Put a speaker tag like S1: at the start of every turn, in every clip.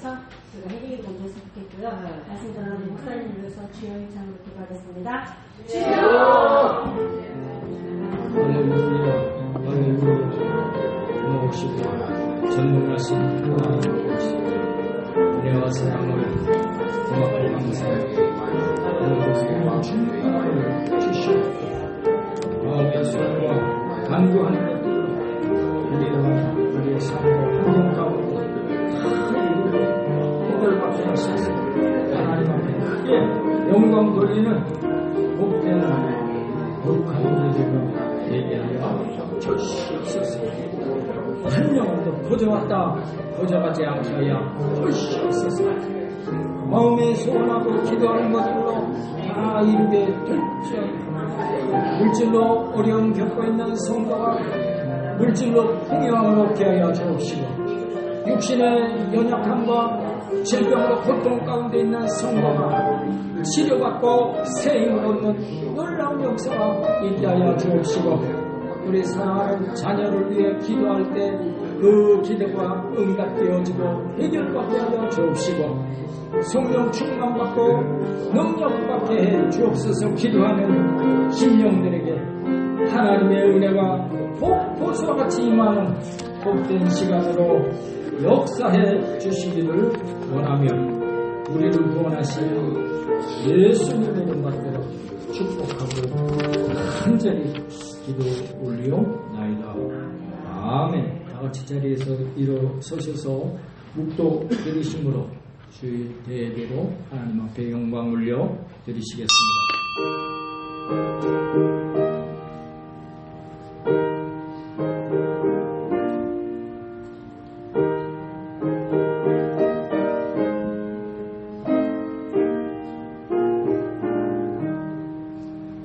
S1: 위해서 제가 해리를 먼저 했으면 좋겠고요. 말씀 전하는 목사님을 위해서 주여 이름으로 기도하겠습니다. 주여!
S2: 할렐루야, 할렐루야. 모시고 전능하신 하나님 모시고 은혜와 사랑을 고맙고 감사하고 오늘 주님을 주시고 마음의 소원과 간구하는 것들로 우리의 삶과 환경 가운데 해결받게 하셔서 하나님 앞에 크게 영광 돌리는 복된 거룩한 우리들과 예배하여 주시옵소서. 한 영혼도 거저왔다 거저가지 않게 하여 주시옵소서. 마음에 소원하고 기도하는 것들로 다 이루게 될지어다. 물질로 어려움 겪고 있는 성도가 물질로 풍요함을 얻게 하여 주옵시고, 육신의 연약함과 질병으로 고통 가운데 있는 성도가 치료받고 새 힘을 얻는 놀라운 역사가 있게 하여 주옵시고, 우리 사랑하는 자녀를 위해 기도할 때 그 기도가 응답 되어지고 해결받게 하여 주옵시고, 성령 충만받고 능력받게 해 주옵소서. 기도하는 심령들에게 하나님의 은혜가 폭포수와 같이 임하는 복된 시간으로 역사해 주시기를 원하며, 우리를 구원하신 예수님 이름 받들어 축복하고 간절히 기도 올리옵나이다. 아멘. 다같이 자리에서 일어서셔서 묵도 드리심으로 주의 대대로 하나님 앞에 영광 올려 드리시겠습니다.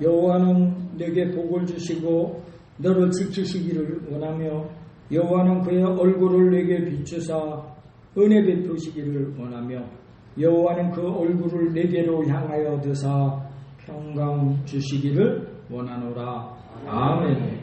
S2: 여호와는 내게 복을 주시고 너를 지키시기를 원하며, 여호와는 그의 얼굴을 내게 비추사 은혜 베푸시기를 원하며, 여호와는 그 얼굴을 내게로 향하여 드사 평강 주시기를 원하노라. 아멘.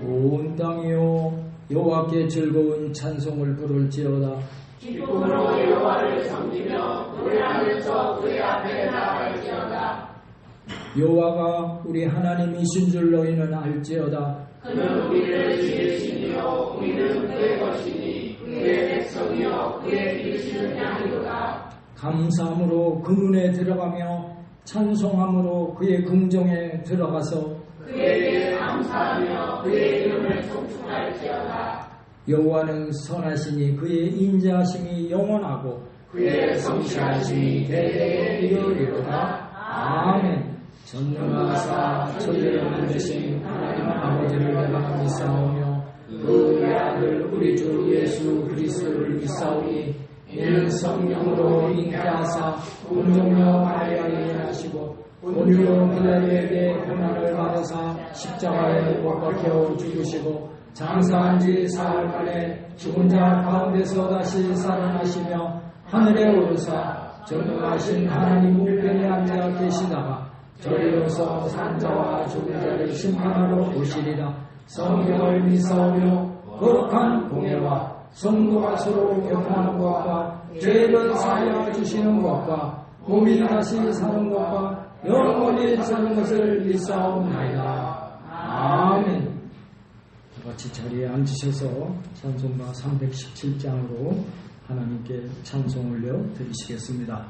S2: 온 땅이요 여호와께 즐거운 찬송을 부를지어다.
S3: 기쁨으로 여호와를 섬기며 노래하면서 그의 앞에 나아갈지어다.
S2: 여호와가 우리 하나님이신 줄 너희는 알지어다.
S3: 그는 우리를 지으시니요 우리는 그의 것이니 그의 백성이요 그의 이르시는 양이로다.
S2: 감사함으로 그 문에 들어가며 찬송함으로 그의 궁정에 들어가서
S3: 그에게 감사하며 그의 이름을 송축할지어다.
S2: 여호와는 선하시니 그의 인자하심이 영원하고
S3: 그의 성실하심이 대대에 이르리로다.
S2: 아멘. 전능하사 천지를 만드신 하나님 아버지를 내가 믿사오며 그의 아들 우리 주 예수 그리스도를 믿사오니, 이는 성령으로 잉태하사 공중녀 마리아에 하시고 본유 빌라도에게 고난을 받으사 십자가에 못 박혀 죽으시고 장사한 지 사흘 만에 죽은 자 가운데서 다시 살아나시며 하늘에 오르사 전능하신 하나님 우편에 앉아 계시다가 저리로서 산자와 죽은 자를 심판하러 오시리라. 성경을 믿사오며 거룩한 공예와 성도가 서로 격하는 것과 죄를 사하여 주시는 것과 몸이 다시 사는 것과 영원히 사는 것을 믿사옵나이다. 아멘. 같이 자리에 앉으셔서 찬송가 317장으로 하나님께 찬송 올려 드리시겠습니다.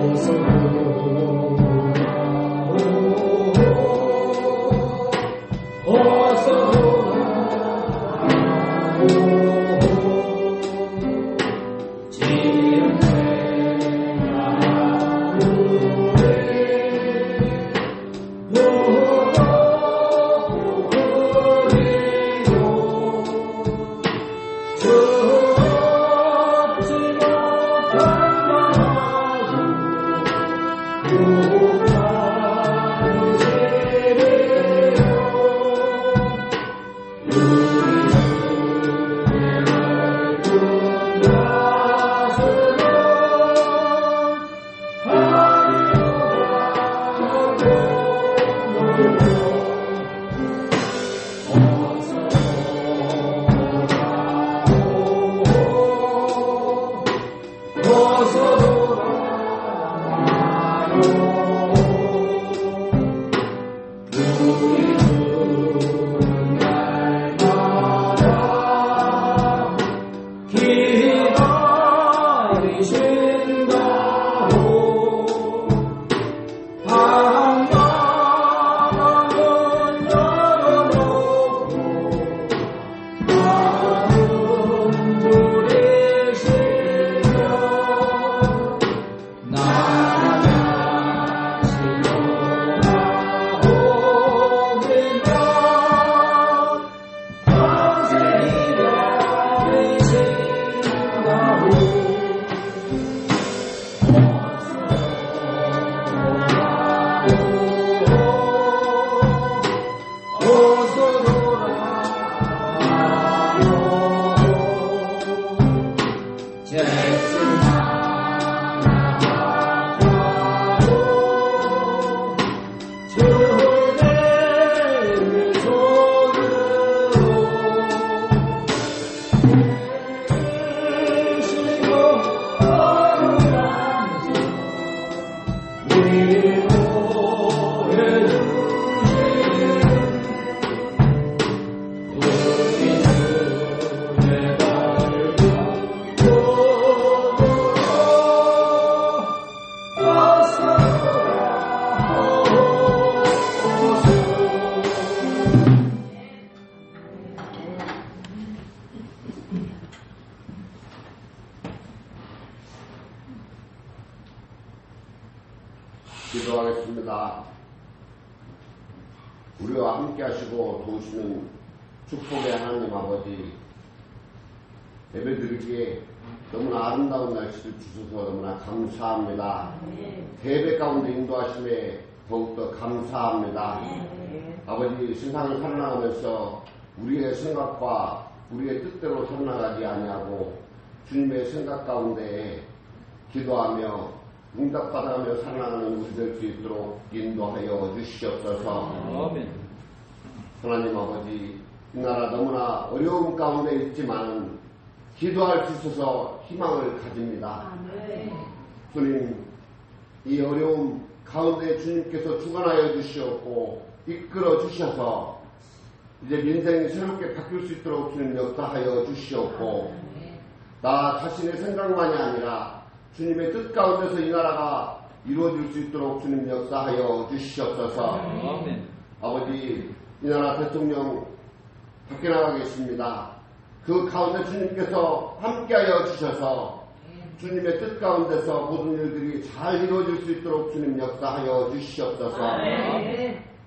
S2: 어서
S4: 기도하겠습니다. 우리와 함께 하시고 도우시는 축복의 하나님 아버지, 예배드리기에 너무나 아름다운 날씨를 주셔서 너무나 감사합니다. 대배 가운데 인도하심에 더욱더 감사합니다. 아버지, 세상을 살아나가면서 우리의 생각과 우리의 뜻대로 살아나가지 아니하고 주님의 생각 가운데 기도하며 응답받아가며 살아나가는 우리 될 수 있도록 인도하여 주시옵소서.
S2: 아멘.
S4: 하나님 아버지, 이 나라 너무나 어려움 가운데 있지만 기도할 수 있어서 희망을 가집니다. 주님, 이 어려움 가운데 주님께서 주관하여 주시옵고 이끌어 주셔서 이제 민생이 새롭게 바뀔 수 있도록 주님 역사하여 주시옵고, 나 자신의 생각만이 아니라 주님의 뜻 가운데서 이 나라가 이루어질 수 있도록 주님 역사하여 주시옵소서.
S2: 아멘.
S4: 아버지, 이 나라 대통령 밖에 나가 계십니다. 그 가운데 주님께서 함께하여 주셔서 주님의 뜻 가운데서 모든 일들이 잘 이루어질 수 있도록 주님 역사하여 주시옵소서.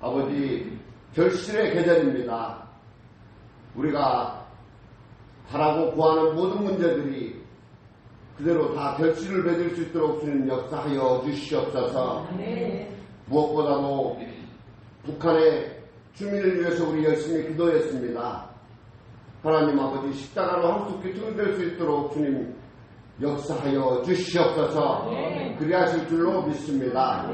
S4: 아버지, 결실의 계절입니다. 우리가 바라고 구하는 모든 문제들이 그대로 다 결실을 맺을 수 있도록 주님 역사하여 주시옵소서. 무엇보다도 북한의 주민을 위해서 우리 열심히 기도했습니다. 하나님 아버지, 십자가로 함께 통일될 수 있도록 주님 역사하여 주시옵소서. 그리하실 줄로 믿습니다.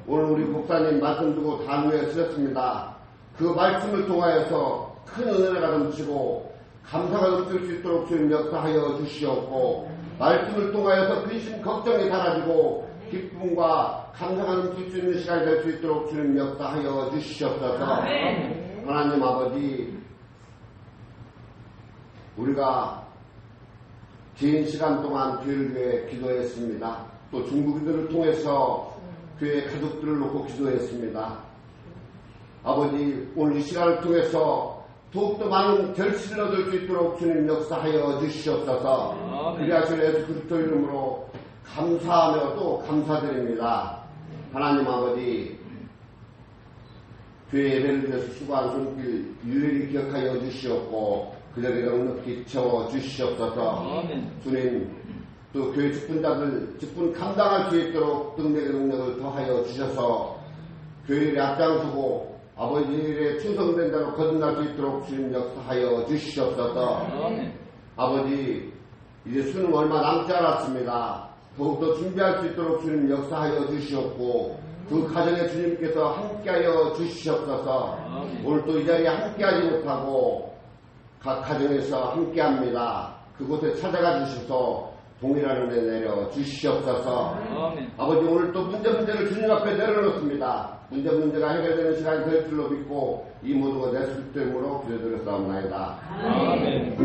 S4: 오늘 우리 목사님 말씀 두고 단위에 쓰셨습니다. 그 말씀을 통하여서 큰 은혜가 넘치고 감사가 넘칠 수 있도록 주님 역사하여 주시옵고, 말씀을 통하여서 근심 걱정이 사라지고 기쁨과 감사가 넘칠 수 있는 시간이 될 수 있도록 주님 역사하여 주시옵소서. 하나님 아버지, 우리가 긴 시간 동안 교회를 위해 기도했습니다. 또 중국인들을 통해서 교회 가족들을 놓고 기도했습니다. 아버지, 오늘 이 시간을 통해서 더욱더 많은 결실을 얻을 수 있도록 주님 역사하여 주시옵소서. 그리하실 예수 그리스도 이름으로 감사하며 또 감사드립니다. 하나님 아버지, 교회 예배를 위해서 수고한 손길 일일이 기억하여 주시옵고 그들에게 넉넉히 채워 주시옵소서. 주님, 또 교회 직분자들 직분 감당할 수 있도록 능력의 능력을 더하여 주셔서 교회를 앞장서고 아버지 일에 충성된 자로 거듭날 수 있도록 주님 역사하여 주시옵소서. 아버지 이제 수능 얼마 남지 않았습니다. 더욱더 준비할 수 있도록 주님 역사하여 주시옵고 그 가정에 주님께서 함께하여 주시옵소서. 오늘 또 이 자리에 함께하지 못하고 각 가정에서 함께합니다. 그곳에 찾아가 주셔서 동일한 은혜 내려 주시옵소서. 아버지 오늘 또 문제를 주님 앞에 내려놓습니다. 문제가 해결되는 시간이 될 줄로 믿고 이 모든 것 내 술됨으로 기도드렸사옵나이다. 아멘.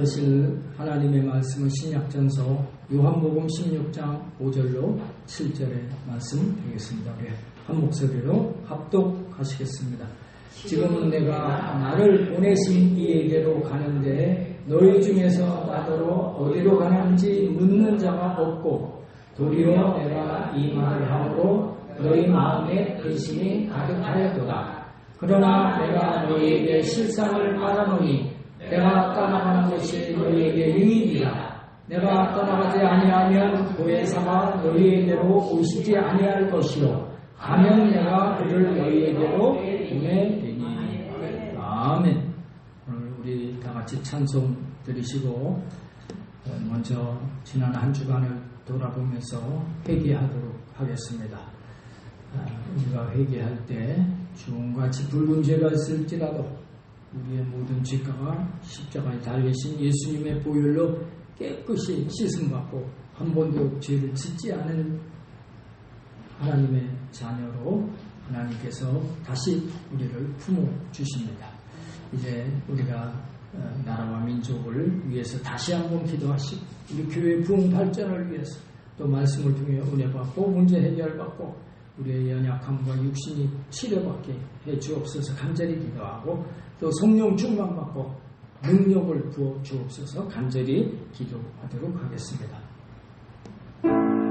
S2: 받으실 하나님의 말씀은 신약전서 요한복음 16장 5절로 7절의 말씀 되겠습니다. 우리 한 목소리로 합독하시겠습니다. 지금은 내가 나를 보내신 이에게로 가는데 너희 중에서 나더러 어디로 가는지 묻는 자가 없고 도리어 내가 이 말을 함으로 너희 마음에 근심이 가득하였도다. 그러나 내가 너희에게 실상을 말하노니 내가 떠나가는 것이 너희에게 유익이라. 내가 떠나가지 아니하면 보혜사가 너희에게로 오시지 아니할 것이요 가면 내가 그를 너희에게로 보내리니. 아멘. 오늘 우리 다같이 찬송 드리시고 먼저 지난 한 주간을 돌아보면서 회개하도록 하겠습니다. 우리가 회개할 때 주홍같이 붉은 죄가 있을지라도 우리의 모든 죄가가 십자가에 달리신 예수님의 보혈로 깨끗이 씻음받고 한 번도 죄를 짓지 않은 하나님의 자녀로 하나님께서 다시 우리를 품어주십니다. 이제 우리가 나라와 민족을 위해서 다시 한번 기도하시고 우리 교회 부흥 발전을 위해서 또 말씀을 통해 은혜받고 문제 해결받고 우리의 연약함과 육신이 치료받게 해 주옵소서. 간절히 기도하고 또 성령 충만받고 능력을 부어 주옵소서. 간절히 기도하도록 하겠습니다.
S3: Oh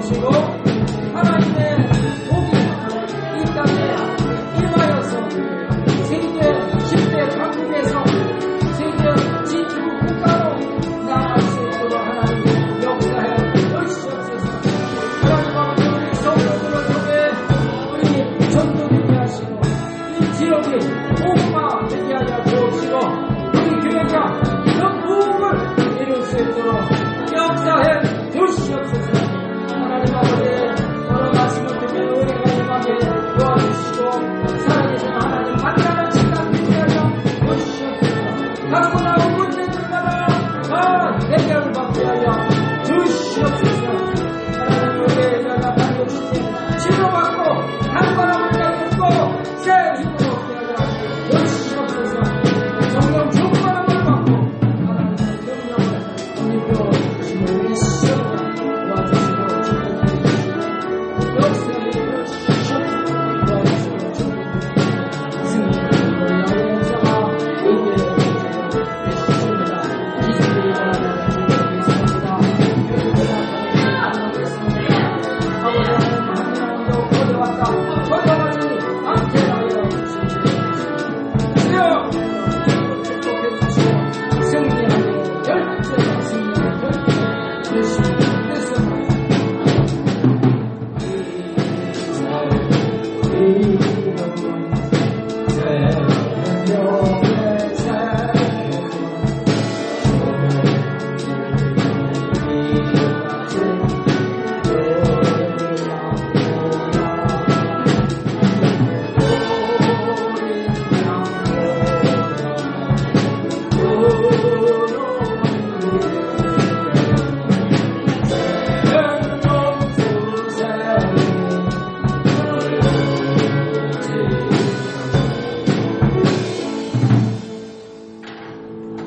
S2: 주옵시고 하나님의 복이 이 땅에 임하여서 세계 10대 강국에서 세계 G2 국가로 나아갈 수 있도록 하나님 역사해 주시옵소서. 하나님 아버지 우리 성도들을 통해 우리 전도되게 하시고 이 지역이 복음화 되게 하여 주옵시고 우리 교회가 이런 부흥을 이룰 수 있도록 역사해 주시옵소서. 하나님 아버지 오늘 말씀을 듣는 은혜가 임하게 도와주시고 살아계신 하나님 만나는 시간 되게 하여 주시옵소서. 갖고 나온 문제들마다 다 해결을 받게 하여 주시옵소서. 하나님 우리의 연약한 욕심이 치료받고 단번함을 깨닫고 새 힘으로 얻게 하여 주시옵소서. 성령 충만함을 받고 하나님의 능력을 힘입어 주시고 우리 시험을 도와주시고 축복해 역사에 주시옵소서. 도와주시고 축복해 승리를 위하여 역사가 있게 해주십니다. 기술이 일어나는 주님의 있습니다. 아버지 하나님 한 명도 거려왔다 거려가지 않게 하여 주시옵소서. 주여 축복해 주시고 승리하게 결제가 승리하게 결제 주시옵소서.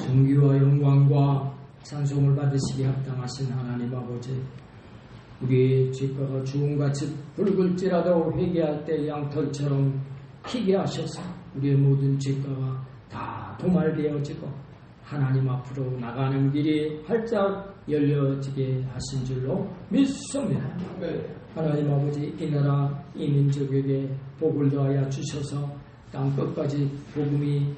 S2: 존귀와 영광과 찬송을 받으시기 합당하신 하나님 아버지, 우리의 죄가가 주홍같이 붉을지라도 회개할 때 양털처럼 희게 하셔서 우리의 모든 죄가가 다 도말되어지고 하나님 앞으로 나가는 길이 활짝 열려지게 하신 줄로 믿습니다. 하나님 아버지, 이 나라 이 민족에게 복을 더하여 주셔서 땅 끝까지 복음이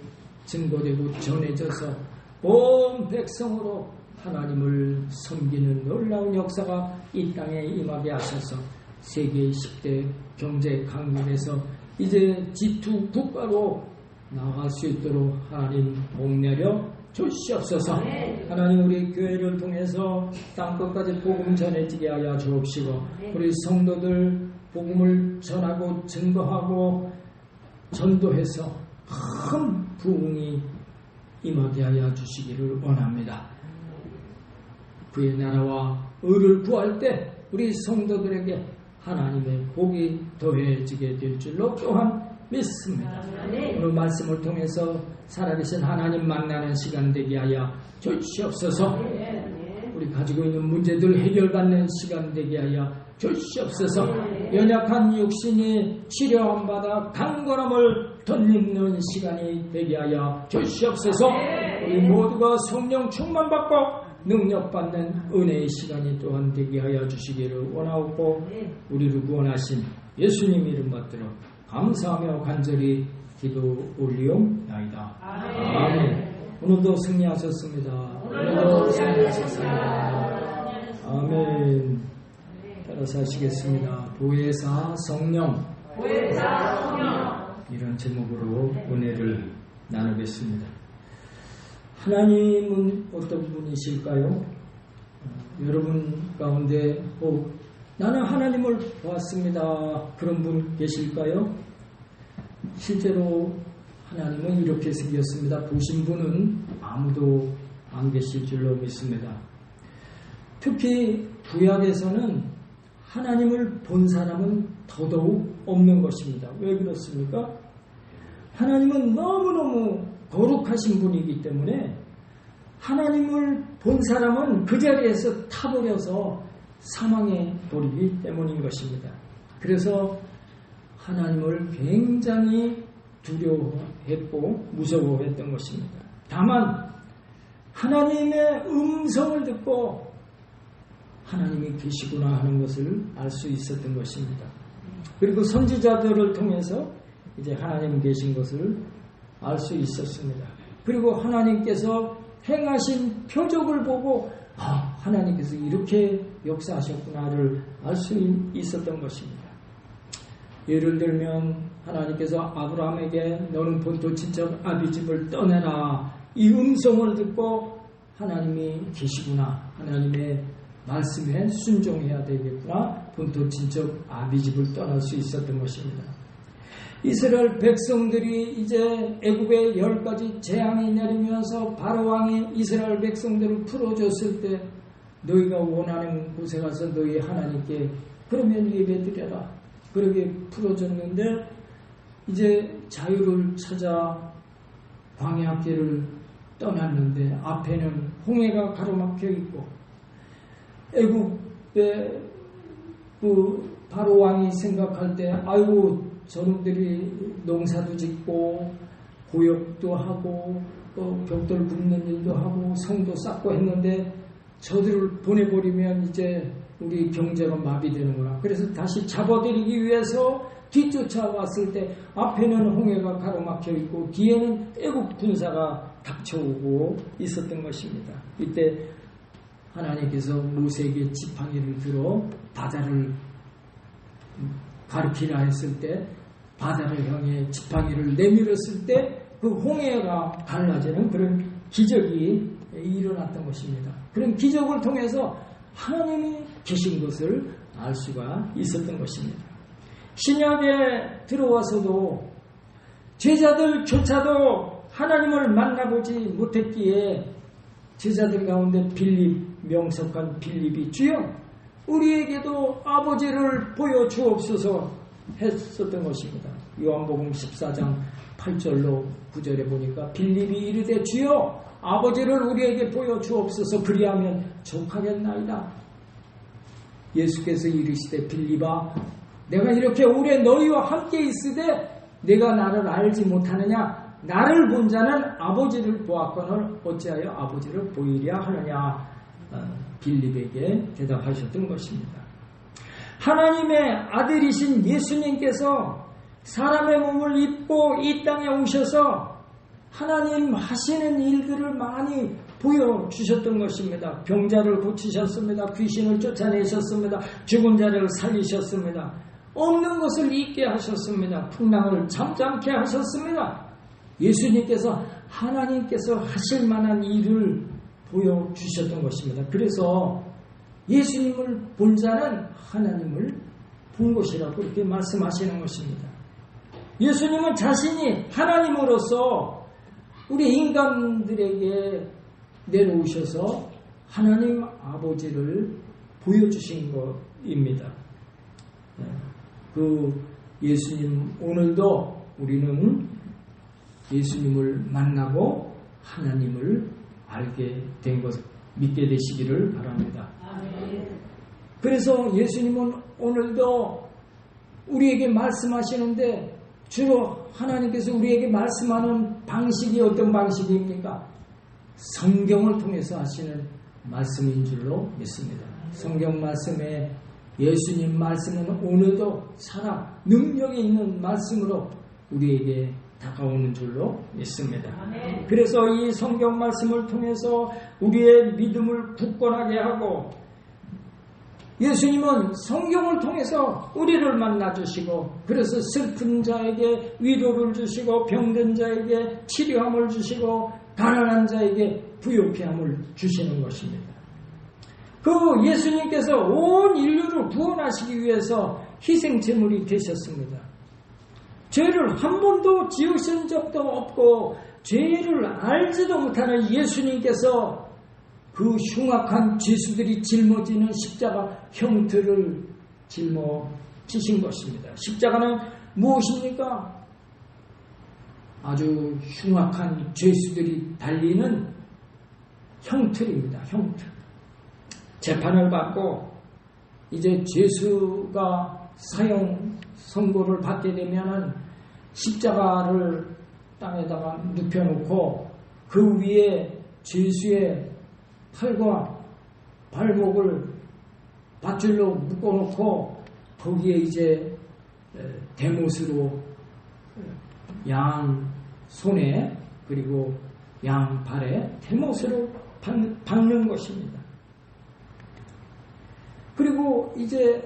S2: 증거되고 전해져서 온 백성으로 하나님을 섬기는 놀라운 역사가 이 땅에 임하게 하셔서 세계 10대 경제 강국에서 이제 G2 국가로 나아갈 수 있도록 하나님 복 내려 주시옵소서. 하나님 우리 교회를 통해서 땅끝까지 복음 전해지게 하여 주옵시고 우리 성도들 복음을 전하고 증거하고 전도해서 큰 부흥이 임하게 하여 주시기를 원합니다. 그의 나라와 의를 구할 때 우리 성도들에게 하나님의 복이 더해지게 될 줄로 또한 믿습니다. 오늘 말씀을 통해서 살아계신 하나님 만나는 시간 되게 하여 주시옵소서. 우리 가지고 있는 문제들 해결받는 시간 되게 하여 주시옵소서. 연약한 육신이 치료함 받아 강건함을 덧입는 시간이 되게 하여 주시옵소서. 우리 모두가 성령 충만받고 능력받는 은혜의 시간이 또한 되게 하여 주시기를 원하옵고 우리를 구원하신 예수님 이름 받들어 감사하며 간절히 기도 올리옵나이다. 아멘. 오늘도 승리하셨습니다. 오늘도 승리하셨습니다. 아멘. 따라서 하시겠습니다. 보혜사 성령 이런 제목으로 은혜를 나누겠습니다. 하나님은 어떤 분이실까요? 여러분 가운데 나는 하나님을 보았습니다. 그런 분 계실까요? 실제로 하나님은 이렇게 생겼습니다. 보신 분은 아무도 안 계실 줄로 믿습니다. 특히 구약에서는 하나님을 본 사람은 더더욱 없는 것입니다. 왜 그렇습니까? 하나님은 너무너무 거룩하신 분이기 때문에 하나님을 본 사람은 그 자리에서 타버려서 사망해 버리기 때문인 것입니다. 그래서 하나님을 굉장히 두려워했고 무서워했던 것입니다. 다만 하나님의 음성을 듣고 하나님이 계시구나 하는 것을 알 수 있었던 것입니다. 그리고 선지자들을 통해서 이제 하나님 계신 것을 알 수 있었습니다. 그리고 하나님께서 행하신 표적을 보고 하나님께서 이렇게 역사하셨구나를 알 수 있었던 것입니다. 예를 들면 하나님께서 아브라함에게 너는 본토 친척 아비집을 떠내라 이 음성을 듣고 하나님이 계시구나, 하나님의 말씀에 순종해야 되겠구나, 본토 친척 아비집을 떠날 수 있었던 것입니다. 이스라엘 백성들이 이제 애굽에 10가지 재앙이 내리면서 바로 왕이 이스라엘 백성들을 풀어줬을 때 너희가 원하는 곳에 가서 너희 하나님께 그러면 예배드려라, 그렇게 풀어줬는데 이제 자유를 찾아 광야길을 떠났는데 앞에는 홍해가 가로막혀 있고 애굽의 그 바로 왕이 생각할 때 아이고 저놈들이 농사도 짓고 고역도 하고 또 벽돌 굽는 일도 하고 성도 쌓고 했는데 저들을 보내버리면 이제 우리 경제가 마비되는구나. 그래서 다시 잡아들이기 위해서 뒤쫓아왔을 때 앞에는 홍해가 가로막혀 있고 뒤에는 애국 군사가 닥쳐오고 있었던 것입니다. 이때 하나님께서 모세에게 지팡이를 들어 바다를 가르치라 했을 때 바다를 향해 지팡이를 내밀었을 때 그 홍해가 갈라지는 그런 기적이 일어났던 것입니다. 그런 기적을 통해서 하나님이 계신 것을 알 수가 있었던 것입니다. 신약에 들어와서도 제자들조차도 하나님을 만나보지 못했기에 제자들 가운데 빌립, 명석한 빌립이 주여 우리에게도 아버지를 보여주옵소서 했었던 것입니다. 요한복음 14장 8절로 9절에 보니까 빌립이 이르되 주여 아버지를 우리에게 보여주옵소서 그리하면 족하겠나이다. 예수께서 이르시되 빌립아 내가 이렇게 오래 너희와 함께 있으되 내가 나를 알지 못하느냐? 나를 본 자는 아버지를 보았거늘 어찌하여 아버지를 보이랴 하느냐? 빌립에게 대답하셨던 것입니다. 하나님의 아들이신 예수님께서 사람의 몸을 입고 이 땅에 오셔서 하나님 하시는 일들을 많이 보여주셨던 것입니다. 병자를 고치셨습니다. 귀신을 쫓아내셨습니다. 죽은 자를 살리셨습니다. 없는 것을 있게 하셨습니다. 풍랑을 잠잠케 하셨습니다. 예수님께서 하나님께서 하실 만한 일을 보여주셨던 것입니다. 그래서 예수님을 본 자는 하나님을 본 것이라고 이렇게 말씀하시는 것입니다. 예수님은 자신이 하나님으로서 우리 인간들에게 내려오셔서 하나님 아버지를 보여주신 것입니다. 그 예수님 오늘도 우리는 예수님을 만나고 하나님을 알게 된 것 믿게 되시기를 바랍니다. 그래서 예수님은 오늘도 우리에게 말씀하시는데 주로 하나님께서 우리에게 말씀하는 방식이 어떤 방식입니까? 성경을 통해서 하시는 말씀인 줄로 믿습니다. 성경 말씀에 예수님 말씀은 오늘도 살아 능력이 있는 말씀으로 우리에게 다가오는 줄로 믿습니다. 그래서 이 성경 말씀을 통해서 우리의 믿음을 굳건하게 하고 예수님은 성경을 통해서 우리를 만나주시고 그래서 슬픈 자에게 위로를 주시고 병든 자에게 치료함을 주시고 가난한 자에게 부요케 함을 주시는 것입니다. 그 예수님께서 온 인류를 구원하시기 위해서 희생제물이 되셨습니다. 죄를 한 번도 지으신 적도 없고 죄를 알지도 못하는 예수님께서 그 흉악한 죄수들이 짊어지는 십자가 형틀을 짊어지신 것입니다. 십자가는 무엇입니까? 아주 흉악한 죄수들이 달리는 형틀입니다. 형틀. 재판을 받고 이제 죄수가 사형 선고를 받게 되면은 십자가를 땅에다가 눕혀놓고 그 위에 죄수의 팔과 발목을 밧줄로 묶어놓고 거기에 이제 대못으로 양 손에 그리고 양 발에 대못으로 박는 것입니다. 그리고 이제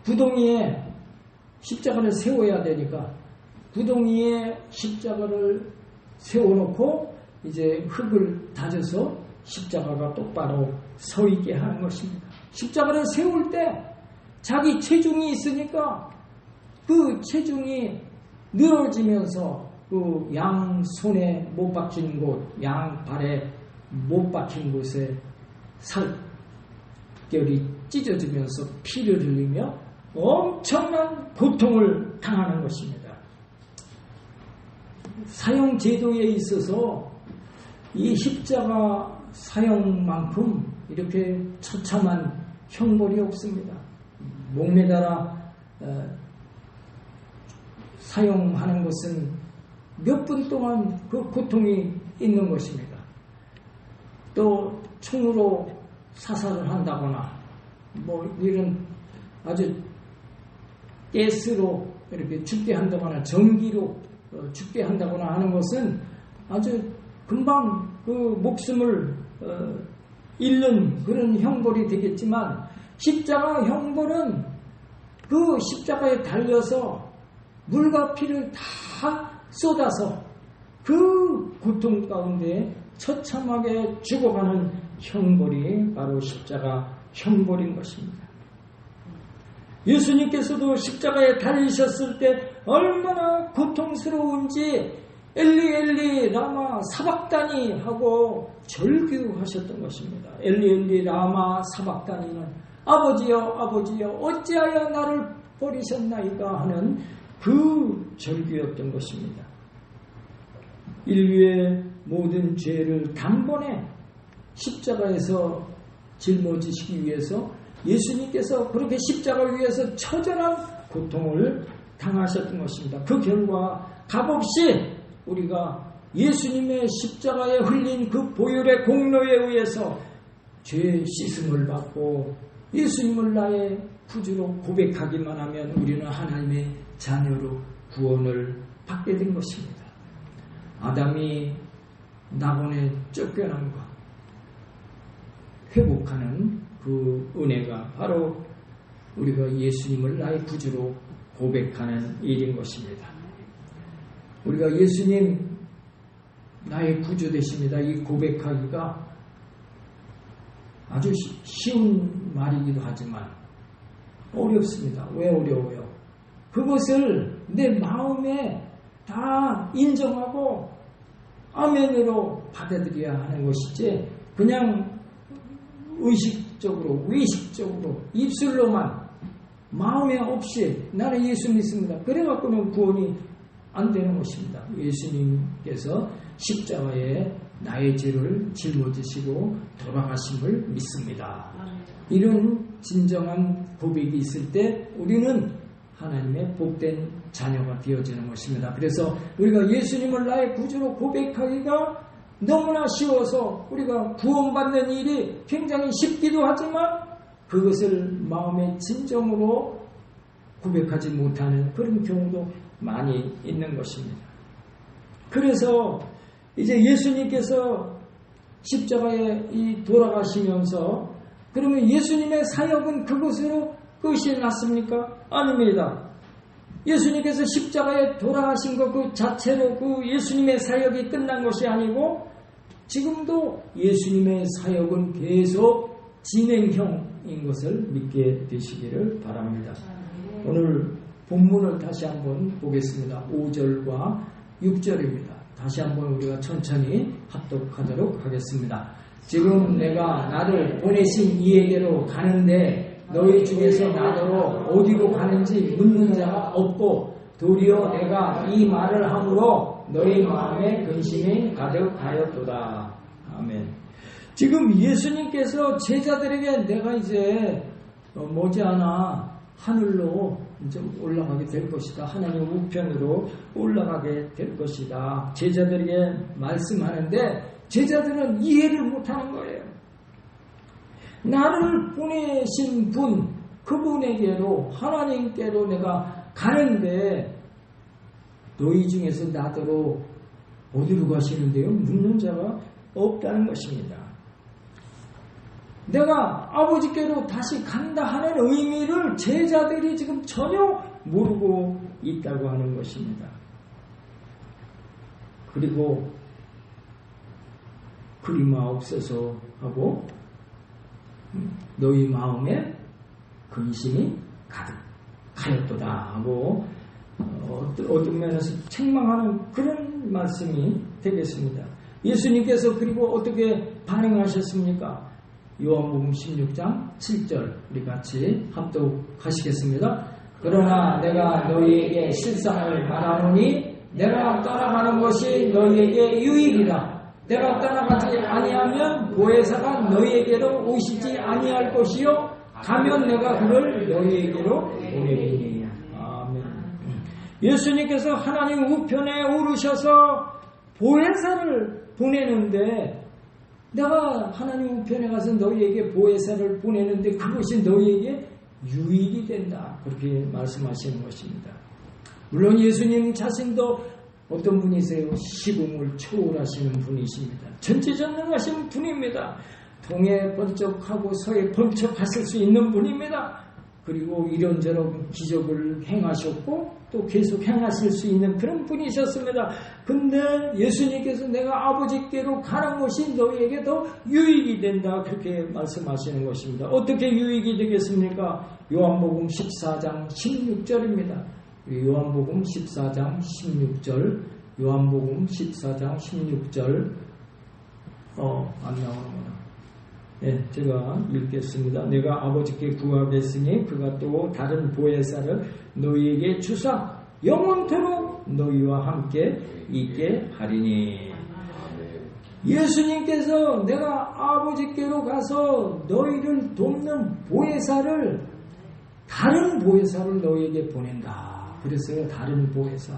S2: 구덩이에 십자가를 세워야 되니까 구덩이에 십자가를 세워놓고 이제 흙을 다져서 십자가가 똑바로 서 있게 하는 것입니다. 십자가를 세울 때 자기 체중이 있으니까 그 체중이 늘어지면서 그 양 손에 못 박힌 곳, 양 발에 못 박힌 곳에 살결이 찢어지면서 피를 흘리며 엄청난 고통을 당하는 것입니다. 사형 제도에 있어서 이 십자가 사형만큼 이렇게 처참한 형벌이 없습니다. 목매달아 사용하는 것은 몇 분 동안 그 고통이 있는 것입니다. 또 총으로 사살을 한다거나 뭐 이런 아주 가스로 이렇게 죽게 한다거나 전기로 죽게 한다거나 하는 것은 아주 금방 그 목숨을 잃는 그런 형벌이 되겠지만 십자가 형벌은 그 십자가에 달려서 물과 피를 다 쏟아서 그 고통 가운데 처참하게 죽어가는 형벌이 바로 십자가 형벌인 것입니다. 예수님께서도 십자가에 달리셨을 때 얼마나 고통스러운지 엘리 엘리 라마 사박다니 하고 절규하셨던 것입니다. 엘리 엘리 라마 사박다니는 아버지여 아버지여 어찌하여 나를 버리셨나이까 하는 그 절규였던 것입니다. 인류의 모든 죄를 단번에 십자가에서 짊어지시기 위해서 예수님께서 그렇게 십자가 위에서 처절한 고통을 당하셨던 것입니다. 그 결과 값없이 우리가 예수님의 십자가에 흘린 그 보혈의 공로에 의해서 죄 씻음을 받고 예수님을 나의 구주로 고백하기만 하면 우리는 하나님의 자녀로 구원을 받게 된 것입니다. 아담이 낙원에 쫓겨난 것 회복하는 그 은혜가 바로 우리가 예수님을 나의 구주로 고백하는 일인 것입니다. 우리가 예수님 나의 구주 되십니다. 이 고백하기가 아주 쉬운 말이기도 하지만 어렵습니다. 왜 어려워요? 그것을 내 마음에 다 인정하고 아멘으로 받아들여야 하는 것이지 그냥 의식적으로 외식적으로 입술로만 마음에 없이 나는 예수 믿습니다. 그래갖고는 구원이 안 되는 것입니다. 예수님께서 십자가에 나의 죄를 짊어지시고 돌아가심을 믿습니다. 이런 진정한 고백이 있을 때 우리는 하나님의 복된 자녀가 되어지는 것입니다. 그래서 우리가 예수님을 나의 구주로 고백하기가 너무나 쉬워서 우리가 구원받는 일이 굉장히 쉽기도 하지만 그것을 마음의 진정으로 고백하지 못하는 그런 경우도 많이 있는 것입니다. 그래서 이제 예수님께서 십자가에 돌아가시면서 그러면 예수님의 사역은 그것으로 끝이 났습니까? 아닙니다. 예수님께서 십자가에 돌아가신 것 그 자체로 그 예수님의 사역이 끝난 것이 아니고 지금도 예수님의 사역은 계속 진행형인 것을 믿게 되시기를 바랍니다. 오늘 본문을 다시 한번 보겠습니다. 5절과 6절입니다. 다시 한번 우리가 천천히 합독하도록 하겠습니다. 지금 내가 나를 보내신 이에게로 가는데 너희 중에서 나더러 어디로 가는지 묻는 자가 없고 도리어 내가 이 말을 함으로 너희 마음에 근심이 가득하였도다. 아멘. 지금 예수님께서 제자들에게 내가 이제 머지않아 하늘로 이제 올라가게 될 것이다. 하나님 우편으로 올라가게 될 것이다. 제자들에게 말씀하는데 제자들은 이해를 못하는 거예요. 나를 보내신 분, 그분에게로, 하나님께로 내가 가는데 너희 중에서 나더러 어디로 가시는데요? 묻는 자가 없다는 것입니다. 내가 아버지께로 다시 간다 하는 의미를 제자들이 지금 전혀 모르고 있다고 하는 것입니다. 그리고 그리 마옵소서 하고 너희 마음에 근심이 가득하였도다 하고 어떤 면에서 책망하는 그런 말씀이 되겠습니다. 예수님께서 그리고 어떻게 반응하셨습니까? 요한복음 16장 7절 우리 같이 합독하시겠습니다. 그러나 내가 너희에게 실상을 말하노니 내가 떠나가는 것이 너희에게 유익이라. 내가 떠나가지 아니하면 보혜사가 너희에게로 오시지 아니할 것이요 가면 내가 그를 너희에게로 보내리니. 아멘. 예수님께서 하나님 우편에 오르셔서 보혜사를 보내는데 내가 하나님 우편에 가서 너희에게 보혜사를 보내는데 그것이 너희에게 유익이 된다. 그렇게 말씀하시는 것입니다. 물론 예수님 자신도 어떤 분이세요? 시공을 초월하시는 분이십니다. 전지전능하신 분입니다. 동에 번쩍하고 서에 번쩍하실 수 있는 분입니다. 그리고 이런저런 기적을 행하셨고 또 계속 행하실 수 있는 그런 분이셨습니다. 근데 예수님께서 내가 아버지께로 가는 것이 너희에게 더 유익이 된다. 그렇게 말씀하시는 것입니다. 어떻게 유익이 되겠습니까? 요한복음 14장 16절입니다. 요한복음 14장 16절 요한복음 14장 16절 안 나오는구나. 네, 제가 읽겠습니다. 내가 아버지께 구하겠으니 그가 또 다른 보혜사를 너희에게 주사 영원토록 너희와 함께 있게 하리니. 예수님께서 내가 아버지께로 가서 너희를 돕는 보혜사를 다른 보혜사를 너희에게 보낸다. 그래서요, 다른 보혜사.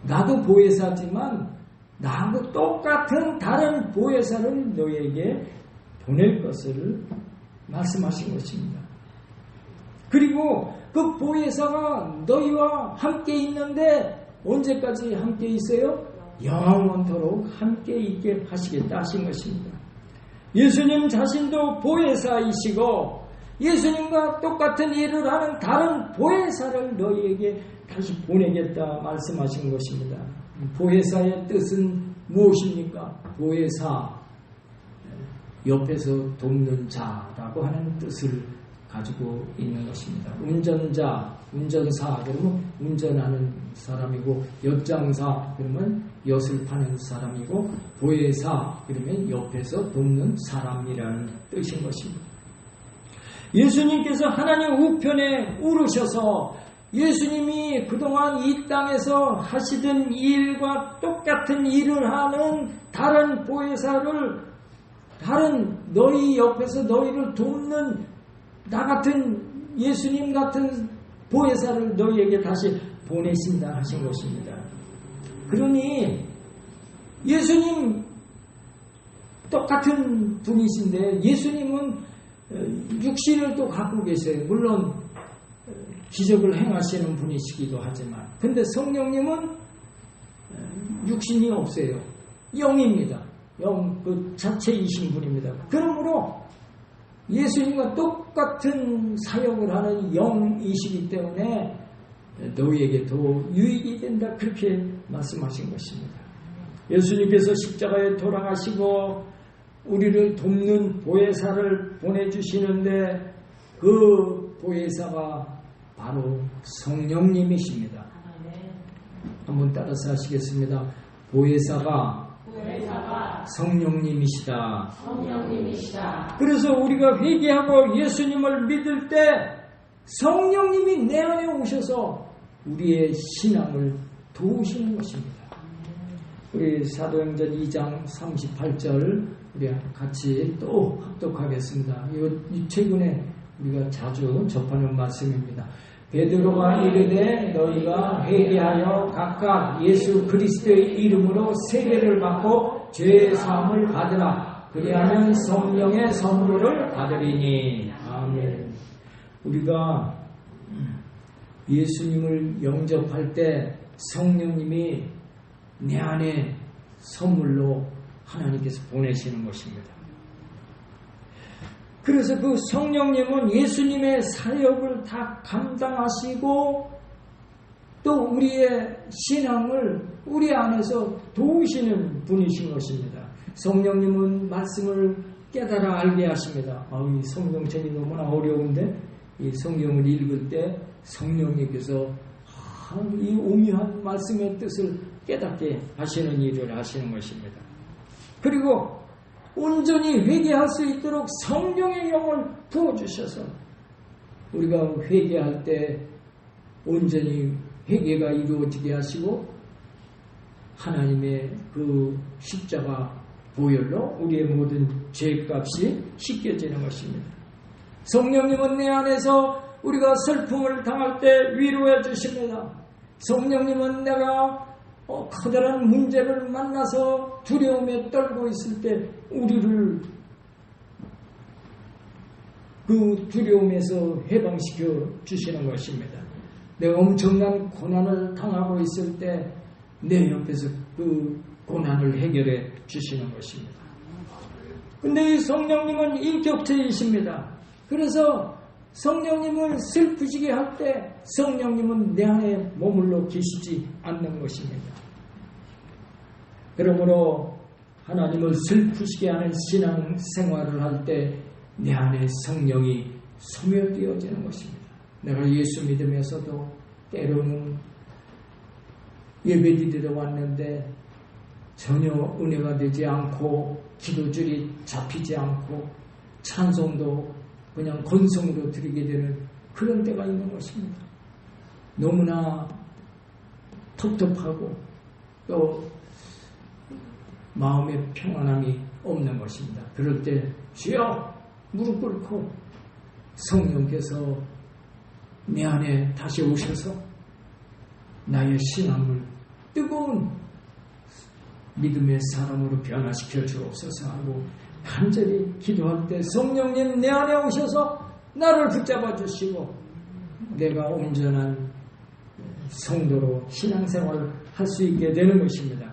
S2: 나도 보혜사지만 나하고 똑같은 다른 보혜사를 너희에게 보낼 것을 말씀하신 것입니다. 그리고 그 보혜사가 너희와 함께 있는데 언제까지 함께 있어요? 영원토록 함께 있게 하시겠다 하신 것입니다. 예수님 자신도 보혜사이시고 예수님과 똑같은 일을 하는 다른 보혜사를 너희에게 다시 보내겠다 말씀하신 것입니다. 보혜사의 뜻은 무엇입니까? 보혜사, 옆에서 돕는 자라고 하는 뜻을 가지고 있는 것입니다. 운전자, 운전사 그러면 운전하는 사람이고, 엿장사 그러면 엿을 파는 사람이고, 보혜사 그러면 옆에서 돕는 사람이라는 뜻인 것입니다. 예수님께서 하나님 우편에 오르셔서 예수님이 그동안 이 땅에서 하시던 일과 똑같은 일을 하는 다른 보혜사를, 다른 너희 옆에서 너희를 돕는 나 같은 예수님 같은 보혜사를 너희에게 다시 보내신다 하신 것입니다. 그러니 예수님 똑같은 분이신데 예수님은 육신을 또 갖고 계세요. 물론 기적을 행하시는 분이시기도 하지만, 근데 성령님은 육신이 없어요. 영입니다. 영 그 자체이신 분입니다. 그러므로 예수님과 똑같은 사역을 하는 영이시기 때문에 너희에게 더 유익이 된다 그렇게 말씀하신 것입니다. 예수님께서 십자가에 돌아가시고 우리를 돕는 보혜사를 보내주시는데 그 보혜사가 바로 성령님이십니다. 한번 따라서 하시겠습니다. 보혜사가 성령님이시다. 그래서 우리가 회개하고 예수님을 믿을 때 성령님이 내 안에 오셔서 우리의 신앙을 도우시는 것입니다. 우리 사도행전 2장 38절 우리 같이 또 합독하겠습니다. 이거 최근에 우리가 자주 접하는 말씀입니다. 베드로가 이르되 너희가 회개하여 각각 예수 그리스도의 이름으로 세례를 받고 죄의 사함을 받으라. 그리하면 성령의 선물을 받으리니. 아멘. 우리가 예수님을 영접할 때 성령님이 내 안에 선물로 하나님께서 보내시는 것입니다. 그래서 그 성령님은 예수님의 사역을 다 감당하시고 또 우리의 신앙을 우리 안에서 도우시는 분이신 것입니다. 성령님은 말씀을 깨달아 알게 하십니다. 이 성경책이 너무나 어려운데 이 성경을 읽을 때 성령님께서 이 오묘한 말씀의 뜻을 깨닫게 하시는 일을 하시는 것입니다. 그리고 온전히 회개할 수 있도록 성령의 영을 부어주셔서 우리가 회개할 때 온전히 회개가 이루어지게 하시고 하나님의 그 십자가 보혈로 우리의 모든 죄값이 씻겨지는 것입니다. 성령님은 내 안에서 우리가 슬픔을 당할 때 위로해 주십니다. 성령님은 내가 커다란 문제를 만나서 두려움에 떨고 있을 때 우리를 그 두려움에서 해방시켜 주시는 것입니다. 내가 엄청난 고난을 당하고 있을 때 내 옆에서 그 고난을 해결해 주시는 것입니다. 근데 이 성령님은 인격체이십니다. 그래서 성령님을 슬프시게 할 때 성령님은 내 안에 머물러 계시지 않는 것입니다. 그러므로 하나님을 슬프시게 하는 신앙생활을 할 때 내 안에 성령이 소멸되어지는 것입니다. 내가 예수 믿으면서도 때로는 예배드리러 왔는데 전혀 은혜가 되지 않고 기도줄이 잡히지 않고 찬송도 그냥 건성으로 드리게 되는 그런 때가 있는 것입니다. 너무나 텁텁하고 또 마음의 평안함이 없는 것입니다. 그럴 때 주여 무릎 꿇고 성령께서 내 안에 다시 오셔서 나의 신앙을 뜨거운 믿음의 사람으로 변화시켜 주옵소서 하고 간절히 기도할 때 성령님 내 안에 오셔서 나를 붙잡아 주시고 내가 온전한 성도로 신앙생활을 할 수 있게 되는 것입니다.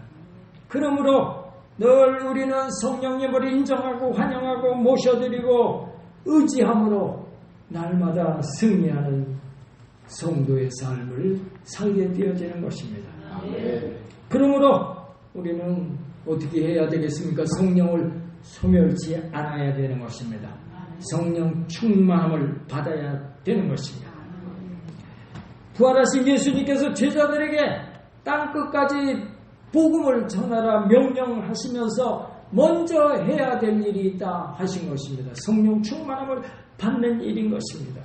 S2: 그러므로 늘 우리는 성령님을 인정하고 환영하고 모셔드리고 의지함으로 날마다 승리하는 성도의 삶을 살게 되어지는 것입니다. 그러므로 우리는 어떻게 해야 되겠습니까? 성령을 소멸치 않아야 되는 것입니다. 성령 충만함을 받아야 되는 것입니다. 부활하신 예수님께서 제자들에게 땅끝까지 복음을 전하라 명령하시면서 먼저 해야 될 일이 있다 하신 것입니다. 성령 충만함을 받는 일인 것입니다.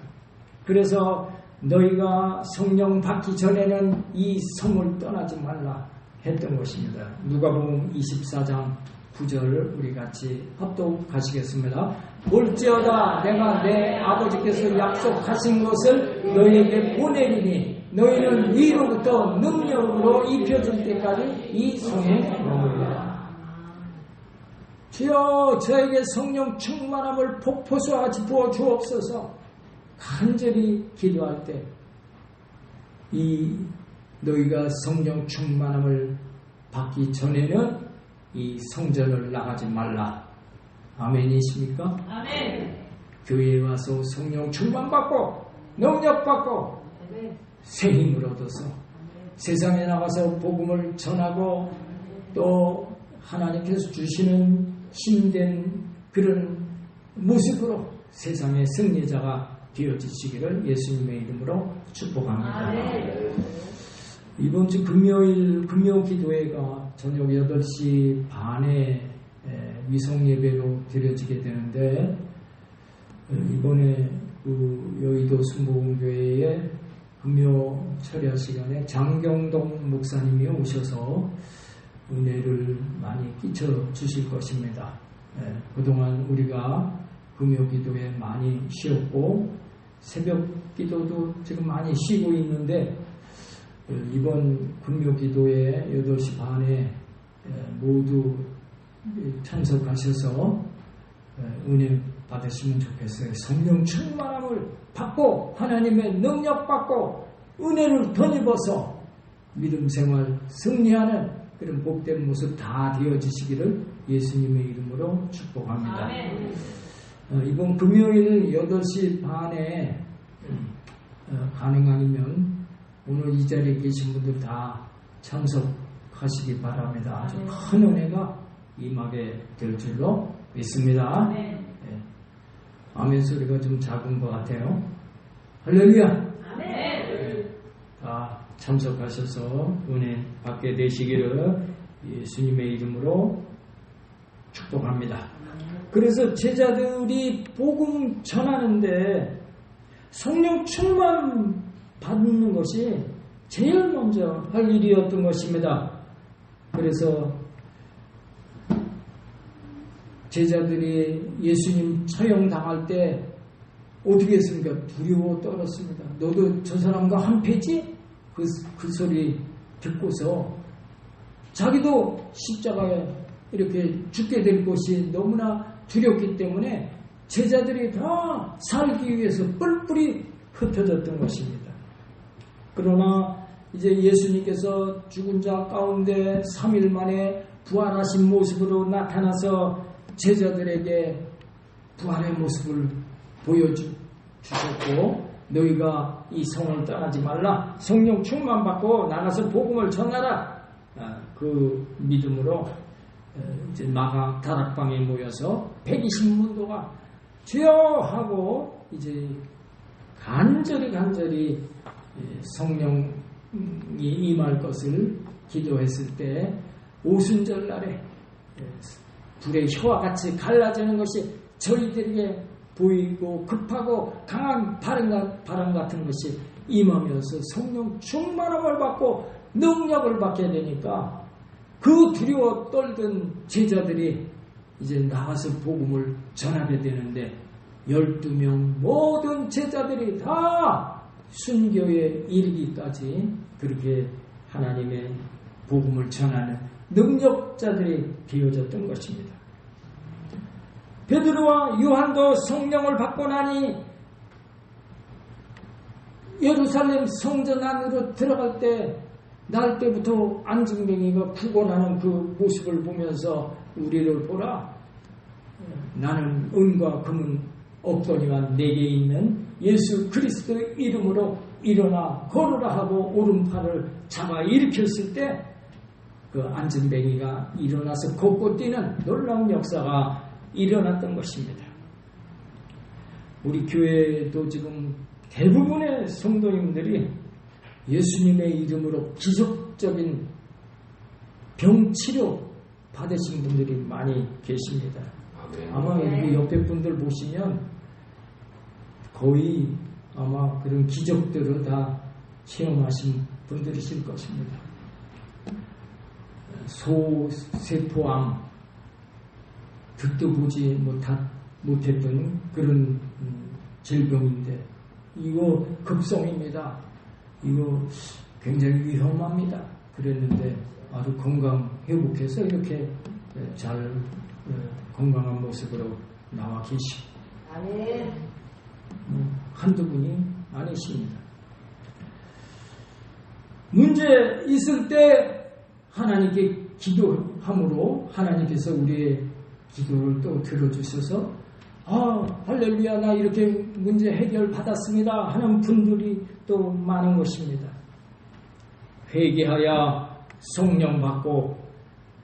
S2: 그래서 너희가 성령 받기 전에는 이 성을 떠나지 말라 했던 것입니다. 누가복음 24장 9절을 우리 같이 합독하시겠습니다. 볼지어다 내가 내 아버지께서 약속하신 것을 너희에게 보내리니 너희는 위로부터 능력으로 입혀질 때까지 이 성에 머물러라. 주여 저에게 성령 충만함을 폭포수같이 부어 주옵소서. 간절히 기도할 때 이 너희가 성령 충만함을 받기 전에는 이 성전을 나가지 말라. 아멘이십니까? 아멘. 교회에 와서 성령 충만받고 능력받고 새 힘을 얻어서 세상에 나가서 복음을 전하고 또 하나님께서 주시는 힘된 그런 모습으로 세상의 승리자가 되어지시기를 예수님의 이름으로 축복합니다. 이번 주 금요일 금요기도회가 저녁 8시 반에 위성예배로 드려지게 되는데 이번에 그 여의도 순복음교회에 금요 철야 시간에 장경동 목사님이 오셔서 은혜를 많이 끼쳐 주실 것입니다. 그동안 우리가 금요기도에 많이 쉬었고 새벽 기도도 지금 많이 쉬고 있는데 이번 금요기도에 8시 반에 모두 참석하셔서 은혜 받으시면 좋겠어요. 성령 충만함을 받고 하나님의 능력 받고 은혜를 덧입어서 믿음 생활 승리하는 그런 복된 모습 다 되어지시기를 예수님의 이름으로 축복합니다. 이번 금요일 8시 반에 가능하면 오늘 이 자리에 계신 분들 다 참석하시기 바랍니다. 아주 큰 은혜가 임하게 될 줄로 믿습니다. 아멘 소리가 좀 작은 것 같아요. 할렐루야. 다 참석하셔서 은혜 받게 되시기를 예수님의 이름으로 축복합니다. 그래서 제자들이 복음 전하는데 성령 충만 받는 것이 제일 먼저 할 일이었던 것입니다. 그래서 제자들이 예수님 처형당할 때 어떻게 했습니까? 두려워 떨었습니다. 너도 저 사람과 한패지? 그 소리 듣고서 자기도 십자가에 이렇게 죽게 될 것이 너무나 두렵기 때문에 제자들이 다 살기 위해서 뿔뿔이 흩어졌던 것입니다. 그러나 이제 예수님께서 죽은 자 가운데 3일 만에 부활하신 모습으로 나타나서 제자들에게 부활의 모습을 보여주셨고 너희가 이 성을 떠나지 말라. 성령 충만 받고 나가서 복음을 전하라. 그 믿음으로 이제 마가 다락방에 모여서 120문도가 주여 하고 이제 간절히 성령이 임할 것을 기도했을 때 오순절 날에 불의 혀와 같이 갈라지는 것이 저희들에게 보이고 급하고 강한 바람 같은 것이 임하면서 성령 충만함을 받고 능력을 받게 되니까 그 두려워 떨던 제자들이 이제 나가서 복음을 전하게 되는데 12명 모든 제자들이 다 순교에 이르기까지 그렇게 하나님의 복음을 전하는 능력자들이 되어졌던 것입니다. 베드로와 요한도 성령을 받고 나니 예루살렘 성전 안으로 들어갈 때 날 때부터 안진뱅이가 구원하는 그 모습을 보면서 우리를 보라. 나는 은과 금은 없거니와 내게 있는 예수 그리스도의 이름으로 일어나 걸으라 하고 오른팔을 잡아 일으켰을 때 그 안진뱅이가 일어나서 걷고 뛰는 놀라운 역사가 일어났던 것입니다. 우리 교회도 지금 대부분의 성도님들이 예수님의 이름으로 기적적인 병치료 받으신 분들이 많이 계십니다. 아마 여기 옆에 분들 보시면 거의 아마 그런 기적들을 다 체험하신 분들이실 것입니다. 소세포암 듣도 보지 못했던 그런 질병인데 이거 급성입니다. 이거 굉장히 위험합니다. 그랬는데 아주 건강 회복해서 이렇게 잘 건강한 모습으로 나와 계시고 한두 분이 아니십니다. 문제 있을 때 하나님께 기도함으로 하나님께서 우리의 기도를 또 들어주셔서 할렐루야 나 이렇게 문제 해결 받았습니다 하는 분들이 또 많은 것입니다. 회개하여 성령 받고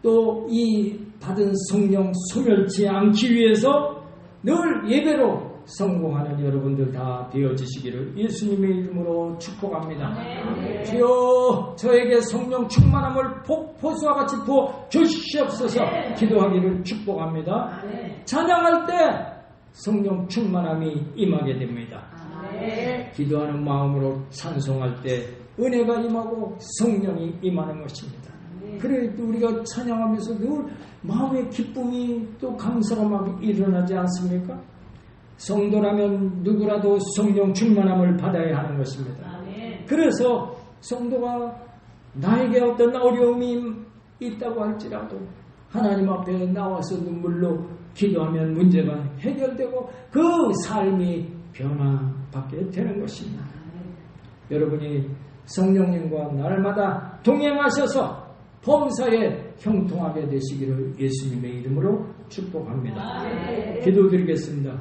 S2: 또 이 받은 성령 소멸치 않기 위해서 늘 예배로 성공하는 여러분들 다 되어지시기를 예수님의 이름으로 축복합니다. 주여 저에게 성령 충만함을 폭포수와 같이 부어 주시옵소서. 기도하기를 축복합니다. 찬양할 때 성령 충만함이 임하게 됩니다. 기도하는 마음으로 찬송할 때 은혜가 임하고 성령이 임하는 것입니다. 그래 우리가 찬양하면서 늘 마음의 기쁨이 또 감사가 막 일어나지 않습니까? 성도라면 누구라도 성령 충만함을 받아야 하는 것입니다. 그래서 성도가 나에게 어떤 어려움이 있다고 할지라도 하나님 앞에 나와서 눈물로 기도하면 문제가 해결되고 그 삶이 변화받게 되는 것입니다. 여러분이 성령님과 날마다 동행하셔서 범사에 형통하게 되시기를 예수님의 이름으로 축복합니다. 기도드리겠습니다.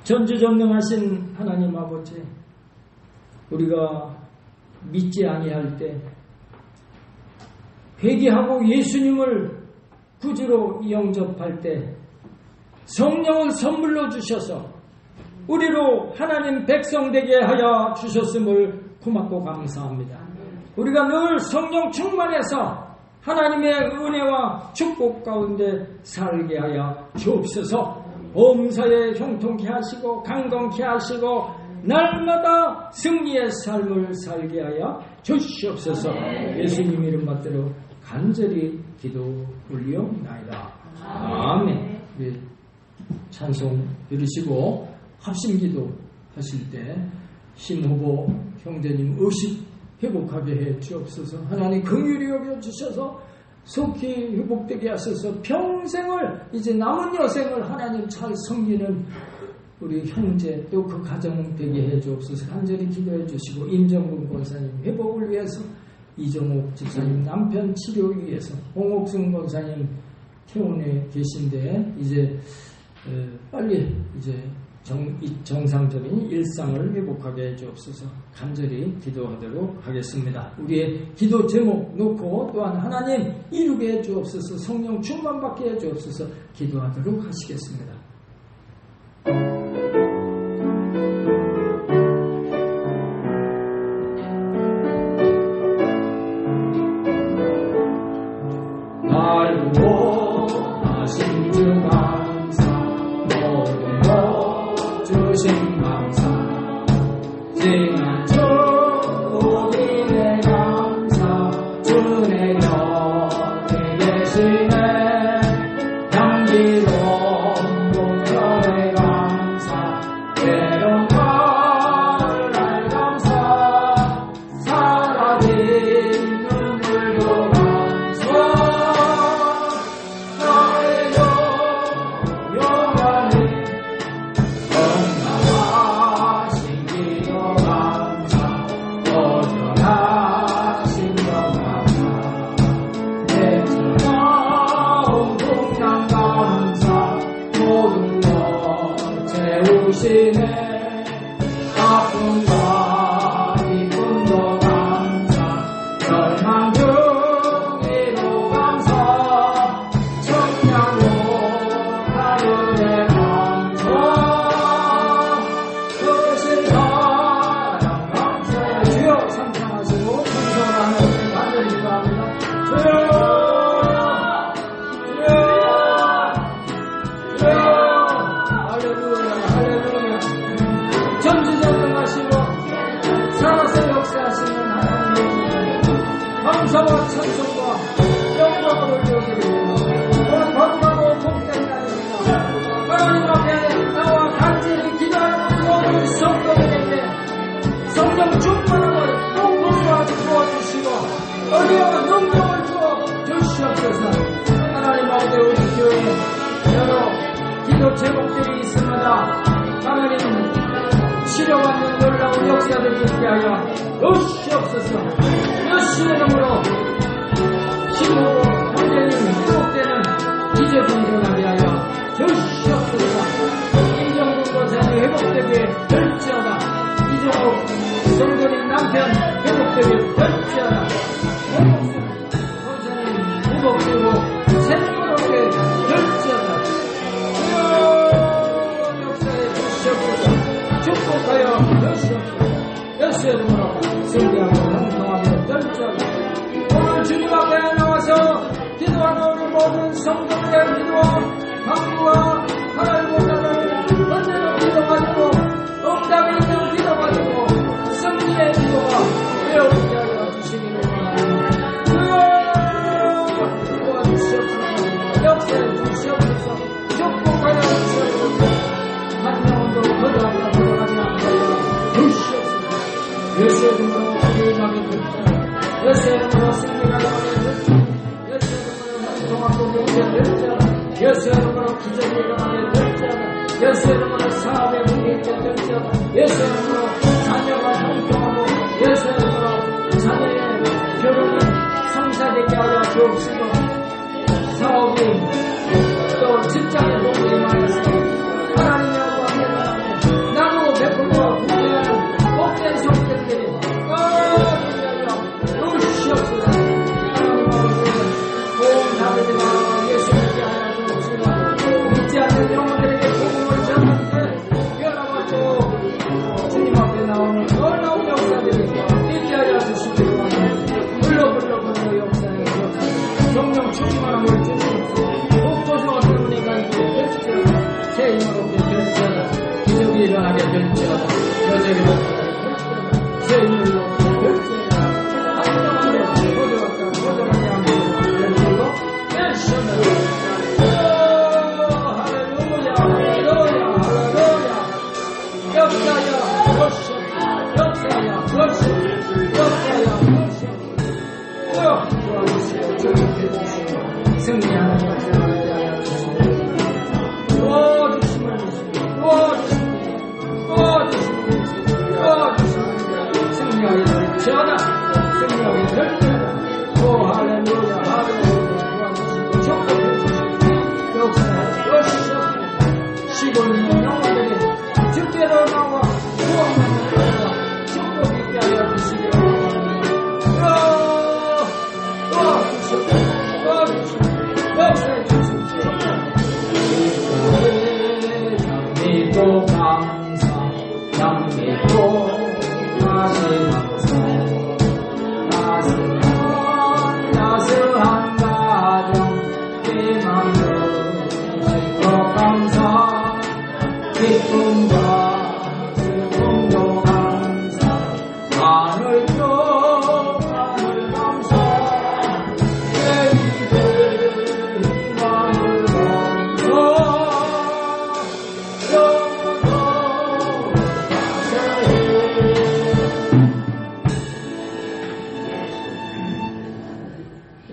S2: 전지전능하신 하나님 아버지, 우리가 믿지 아니할 때 회개하고 예수님을 구주로 영접할 때 성령을 선물로 주셔서 우리로 하나님 백성 되게 하여 주셨음을 고맙고 감사합니다. 우리가 늘 성령 충만해서 하나님의 은혜와 축복 가운데 살게 하여 주옵소서. 범사에 형통케 하시고 강건케 하시고 날마다 승리의 삶을 살게 하여 주시옵소서. 예수님 이름 받들어 간절히 기도 올리옵나이다. 아멘. 우리 찬송 들으시고 합심기도 하실 때 신후보 형제님 의식 회복하게 해 주옵소서. 하나님 긍휼히 여겨 주셔서 속히 회복되게 하셔서 평생을 이제 남은 여생을 하나님 잘 섬기는 우리 형제 또 그 가정 되게 해 주옵소서. 간절히 기도해 주시고 임정근 권사님 회복을 위해서 이정옥 집사님 남편 치료 위해서 홍옥승 권사님 퇴원해 계신데 이제 빨리 이제 정상적인 일상을 회복하게 해 주옵소서. 간절히 기도하도록 하겠습니다. 우리의 기도 제목 놓고 또한 하나님 이루게 해 주옵소서. 성령 충만받게 해 주옵소서. 기도하도록 하시겠습니다.
S3: 알고 하신 주 감사, 모든 것 주신 감사, 지난 주 우리의 감사, 주내 곁에 계시네. 향기로운 목표의 감사, 때론 날 감사, 사라진 눈물도 감사. 아픔과 기쁨도 감사, 절망 중에도 감사, 청량로 하늘의 감사, 크신 사랑 감사. 주여 상상하시고 충성하는 간절히 기도합니다. 전지전능하시고 살아서 역사하시는 하나님, 감사와 찬송과 영광을 올려드립니다. 오늘 거룩하고 복된 날입니다. 하나님 앞에 나와 간절히 기도하는 모든 성도들에게 성령 충만함을 공부하여 주어주시고 은혜와 능력을 주어 주시옵소서. 하나님 아버지, 우리 교회에 여러 기도 제목들이 있습니다. 하나님 치료받는 놀라운 역사를 있게 하여 주시옵소서. 예수의 이름으로 신호고 형제님 회복되는 기적이 일어나게 하여 주시옵소서. 임정근 권사님 회복되게 될지어다. 이정옥 성도님 남편 회복되게 될지어다. 권사님 회복되고 새롭게 될지어다. 역사에 주시옵소서. 축복하여 주시옵소서. 예수의 이름으로 승리하고 형통하게 될지어다. 오늘 주님 앞에 나와서 기도하는 우리 모든 성도들의 기도와 강구와 하나님보다는 언제나 기도 가지고 응답이 있는 기도 가지고 승리의 기도가 되어오게 하여 주시기를 원합니다. 도와주시옵소서. 역사에 주시옵소서. 축복하여 주시옵소서. 한 영혼도 거듭하여 돌아가지 않게 하여 주시옵소서. 예수의 이름으로 우리 마음이 듣고 예수의 이름으로 승리가 나오게 됐습니다. 예수의 이름으로
S2: 예수 이름으로 기적이 일어나게 될지어다. 예수 이름으로 사업에 문이 있게 될지어다. 예수 이름으로 자녀가 형통하고 예수 이름으로 자녀의 결혼이 성사되게 하여 주옵시고 사업이 또 직장에 복이 임하였으니 하나님이라고 하면 나무 베풀고 구제하는 복된 성들들이 주시옵소서. 온 다윗이나 예수님께 하여 주옵시고 믿지 않는 영혼들에게 복음을 전하는데 변화받고 주님 앞에 나오는 놀라운 역사들이 있게 하여 주시기로 합니다. 불러 역사에 성령 충만함을 주시옵소서. 복고서 때문에 간게 될지어다. 새 힘으로 될지어다. 기적이 일어나게 될지어다. 여전히 될지어다. 새 힘을 얻게 될지어다. 승리하는 역사를 위하여 주시고 도와주시면 승리하게 될지어다. 승리하게 될지어다. 오 할렐루야 할렐루야. 도와주시고 축복해 주시고 역사에 주시옵소서. 쉬고 있는 영혼들이 주께로 나와 구원받는 축복 있게 하여 주시기를 바랍니다. 장미도 감사 장미도 따스한 가정 희망도 감사 기쁨과 슬픔도 감사 하늘도 감사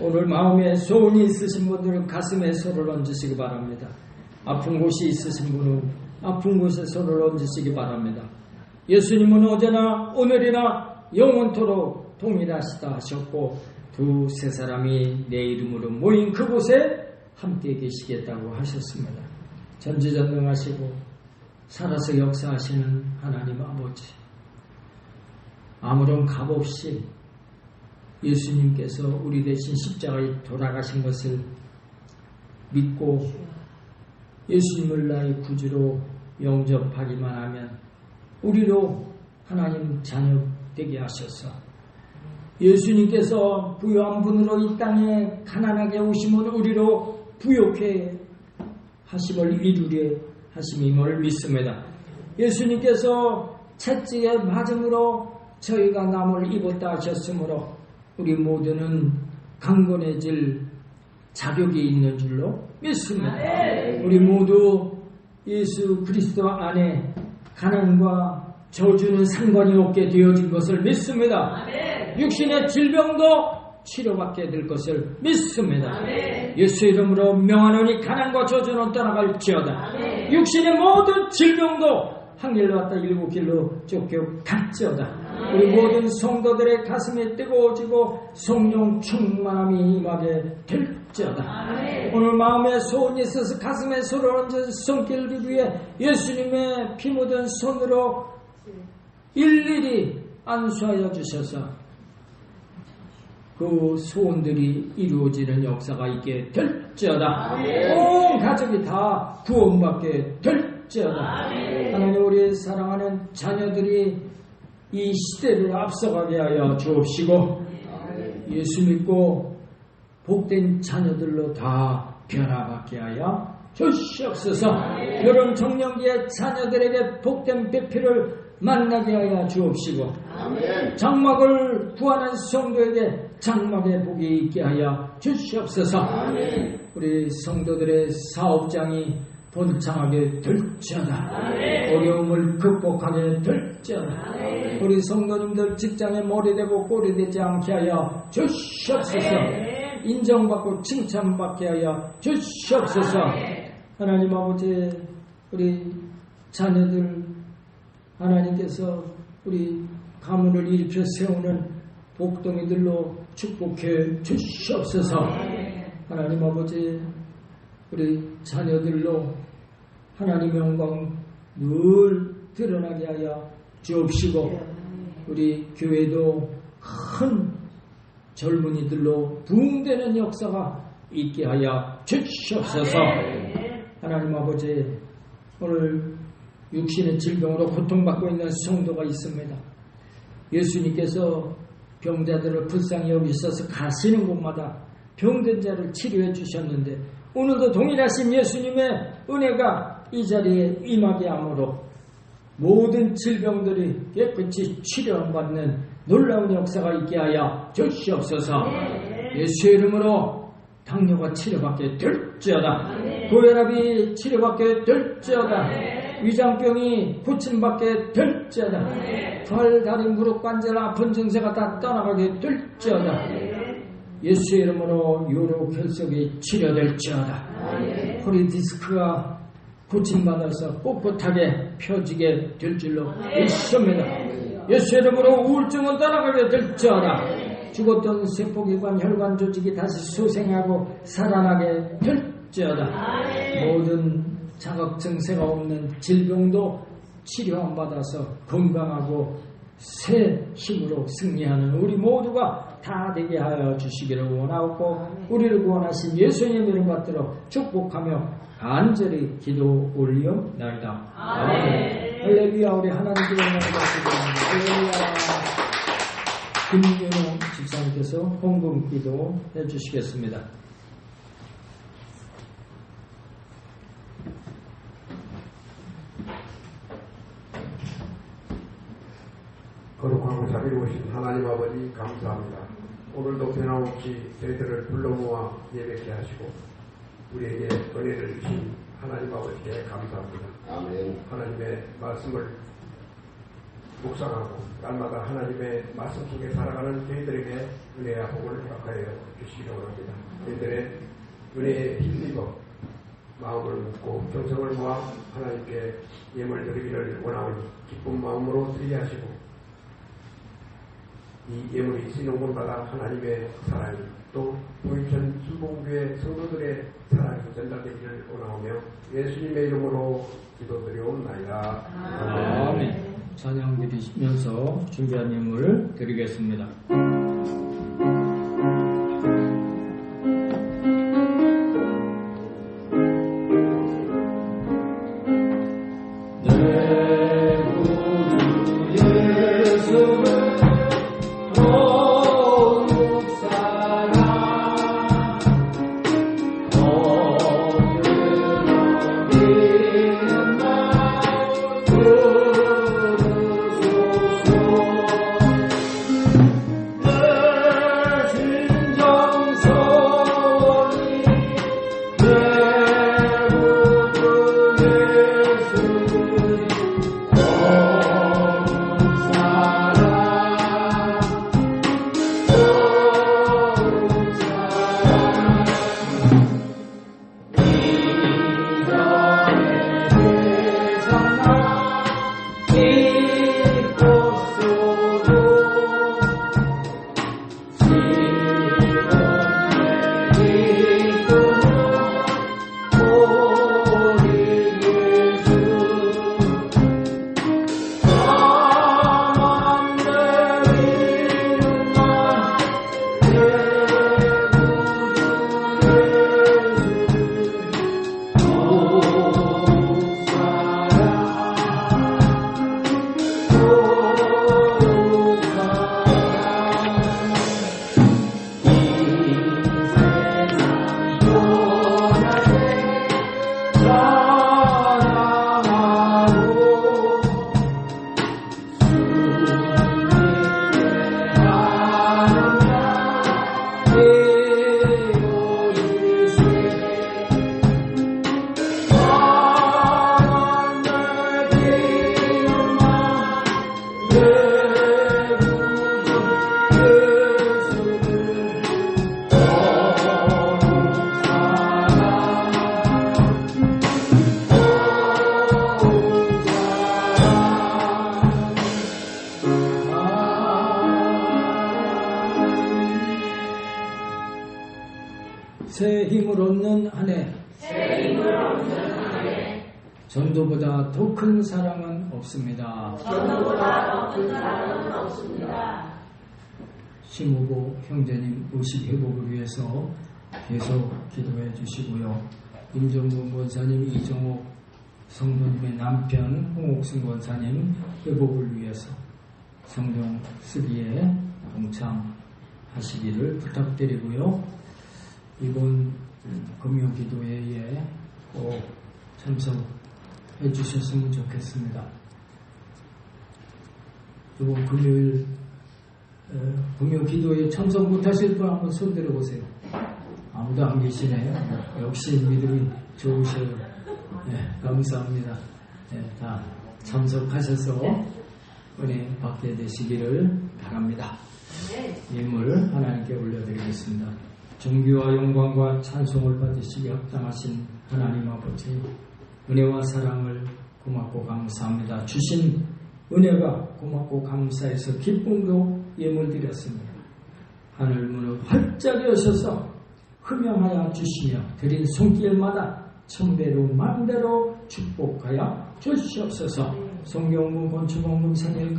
S2: 오늘 마음에 소원이 있으신 분들은 가슴에 손을 얹으시기 바랍니다. 아픈 곳이 있으신 분은 아픈 곳에 손을 얹으시기 바랍니다. 예수님은 어제나 오늘이나 영원토록 동일하시다 하셨고 두세 사람이 내 이름으로 모인 그곳에 함께 계시겠다고 하셨습니다. 전지전능하시고 살아서 역사하시는 하나님 아버지, 아무런 값 없이 예수님께서 우리 대신 십자가에 돌아가신 것을 믿고 예수님을 나의 구주로 영접하기만 하면 우리로 하나님 자녀 되게 하셔서 예수님께서 부유한 분으로 이 땅에 가난하게 오심은 우리로 부욕해 하심을 이루려 하심임을 믿습니다. 예수님께서 채찍에 맞음으로 저희가 남을 입었다 하셨으므로 우리 모두는 강건해질 자격이 있는 줄로 믿습니다. 우리 모두 예수 그리스도 안에 가난과 저주는 상관이 없게 되어진 것을 믿습니다. 육신의 질병도 치료받게 될 것을 믿습니다. 예수 이름으로 명하노니 가난과 저주는 떠나갈지어다. 육신의 모든 질병도 한 길로 왔다 일곱 길로 쫓겨갈지어다. 우리 모든 성도들의 가슴이 뜨거워지고 성령 충만함이 임하게 될지어다. 오늘 마음에 소원이 있어서 가슴에 손을 얹은 손길을 위해 예수님의 피 묻은 손으로 일일이 안수하여 주셔서 그 소원들이 이루어지는 역사가 있게 될지어다. 온 가족이 다 구원받게 될지어다. 하나님, 우리 사랑하는 자녀들이 이 시대를 앞서가게 하여 주옵시고 예수 믿고 복된 자녀들로 다 변화받게 하여 주시옵소서. 결혼 정년기의 자녀들에게 복된 배필을 만나게 하여 주옵시고 장막을 구하는 성도에게 장막의 복이 있게 하여 주시옵소서. 우리 성도들의 사업장이 번창하게 될지어다. 어려움을 극복하게 될지어다. 우리 성도님들 직장에 머리 대고 꼬리 대지 않게 하여 주시옵소서. 인정받고 칭찬받게 하여 주시옵소서. 하나님 아버지, 우리 자녀들 하나님께서 우리 가문을 일으켜 세우는 복덩이들로 축복해 주시옵소서. 하나님 아버지, 우리 자녀들로 하나님의 영광 늘 드러나게 하여 주옵시고, 우리 교회도 큰 젊은이들로 부흥되는 역사가 있게 하여 주시옵소서. 하나님 아버지, 오늘 육신의 질병으로 고통받고 있는 성도가 있습니다. 예수님께서 병자들을 불쌍히 여기셔서 가시는 곳마다 병든 자를 치료해 주셨는데, 오늘도 동일하신 예수님의 은혜가 이 자리에 임하게 하므로 모든 질병들이 깨끗이 치료받는 놀라운 역사가 있게 하여 주시옵소서. 예수의 이름으로 당뇨가 치료받게 될지어다. 고혈압이 치료받게 될지어다. 위장병이 고침받게 될지어다. 발, 다리, 무릎, 관절 아픈 증세가 다 떠나가게 될지어다. 예수의 이름으로 요로 결석이 치료될지어다. 허리 디스크가 고침받아서 꼿꼿하게 펴지게 될 줄로 믿습니다. 예수의 이름으로 우울증은 떠나가게 될지어다. 죽었던 세포기관, 혈관 조직이 다시 소생하고 살아나게 될지어다. 모든 자각 증세가 없는 질병도 치료함 받아서 건강하고 새 힘으로 승리하는 우리 모두가 다 되게 하여 주시기를 원하고, 우리를 구원하신 예수님의 이름 받들어 축복하며 간절히 기도 올리옵나이다. 아멘. 할렐루야. 우리 하나님께 영광을 받습니다. 할렐루야. 김윤호 집사님께서 헌금 기도 해주시겠습니다.
S5: 거룩하고 자비로우신 하나님 아버지 감사합니다. 오늘도 변함없이 저희들을 불러 모아 예배케 하시고 우리에게 은혜를 주신 하나님 아버지께 감사합니다.
S4: 아멘.
S5: 하나님의 말씀을 묵상하고 날마다 하나님의 말씀 속에 살아가는 저희들에게 은혜와 복을 허락하여 주시기 원합니다. 저희들의 은혜에 힘입어 마음을 묻고 정성을 모아 하나님께 예물 드리기를 원하오니 기쁜 마음으로 드리게 하시고, 이 예물이 쓰이는 곳마다 하나님의 사랑이, 또 보이천 순복교회 성도들의 사랑이 전달되기를 원하오며 예수님의 이름으로 기도드리옵나이다.
S2: 아멘. 찬양 드리시면서 준비한 예물 드리겠습니다.
S3: 내
S2: 새 힘을 얻는 한 해. 전도보다 더 큰 사랑은 없습니다. 심우보 형제님 의식 회복을 위해서 계속 기도해 주시고요. 임정문 권사님, 이정옥 성도님의 남편 홍옥순 권사님 회복을 위해서 성경 쓰기에 동참하시기를 부탁드리고요. 이번 금요 기도회에 꼭 참석해 주셨으면 좋겠습니다. 이번 금요일 금요 기도회에 참석 못하실 분 한번 손 들어보세요. 아무도 안 계시네요. 역시 믿음이 좋으셔요. 네, 감사합니다. 네, 다 참석하셔서 은혜 받게 되시기를 바랍니다. 예물 하나님께 올려드리겠습니다. 존귀와 영광과 찬송을 받으시기 합당하신 하나님 아버지, 은혜와 사랑을 고맙고 감사합니다. 주신 은혜가 고맙고 감사해서 기쁨으로 예물 드렸습니다. 하늘 문을 활짝 여셔서 흠양하여 주시며 드린 손길마다 천배로 만배로 축복하여 주시옵소서. 성경문, 건축원금, 생일,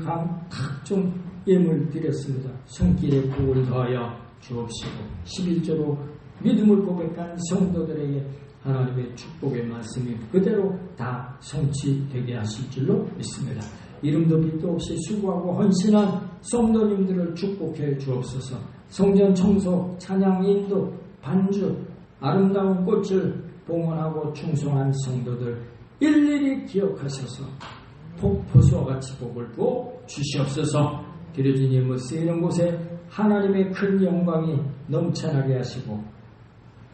S2: 각종 예물 드렸습니다. 손길에 복을 더하여 주옵시고 11조로 믿음을 고백한 성도들에게 하나님의 축복의 말씀이 그대로 다 성취되게 하실 줄로 믿습니다. 이름도 빛도 없이 수고하고 헌신한 성도님들을 축복해 주옵소서. 성전 청소, 찬양, 인도, 반주, 아름다운 꽃을 봉헌하고 충성한 성도들 일일이 기억하셔서 폭포수와 같이 복을 부어 주시옵소서. 드려진 예물 쓰이는 곳에 하나님의 큰 영광이 넘쳐나게 하시고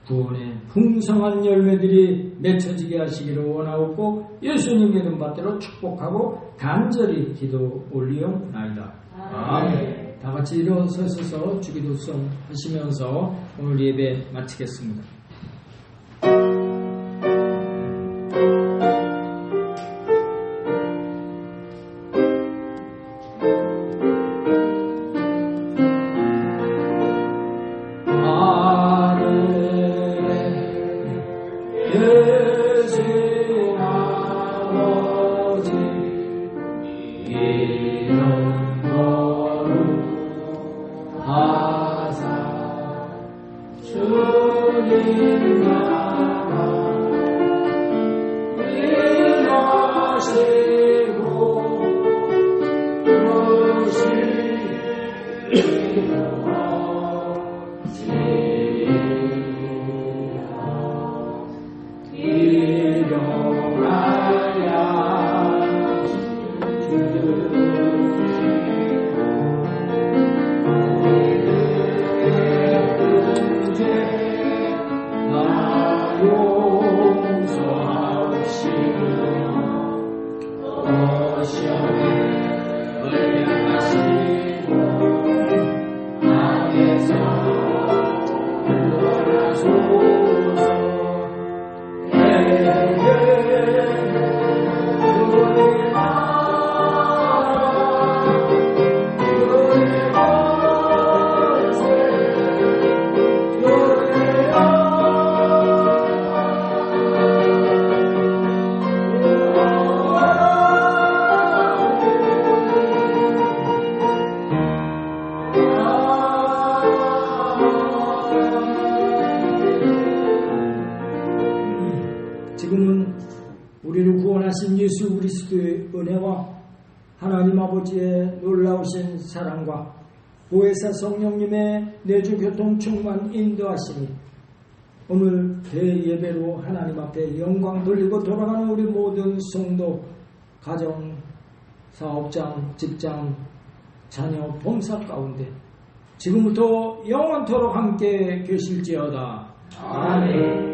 S2: 구원의 풍성한 열매들이 맺혀지게 하시기를 원하옵고 예수님 이름 받들어 축복하고 간절히 기도 올리옵나이다. 아멘. 다 같이 일어서셔서 주기도송 하시면서 오늘 예배 마치겠습니다. 지금은 우리를 구원하신 예수 그리스도의 은혜와 하나님 아버지의 놀라우신 사랑과 보혜사 성령님의 내주 교통 충만 인도하심이 오늘 대예배로 하나님 앞에 영광 돌리고 돌아가는 우리 모든 성도, 가정, 사업장, 직장, 자녀, 범사 가운데 지금부터 영원토록 함께 계실지어다. 아멘.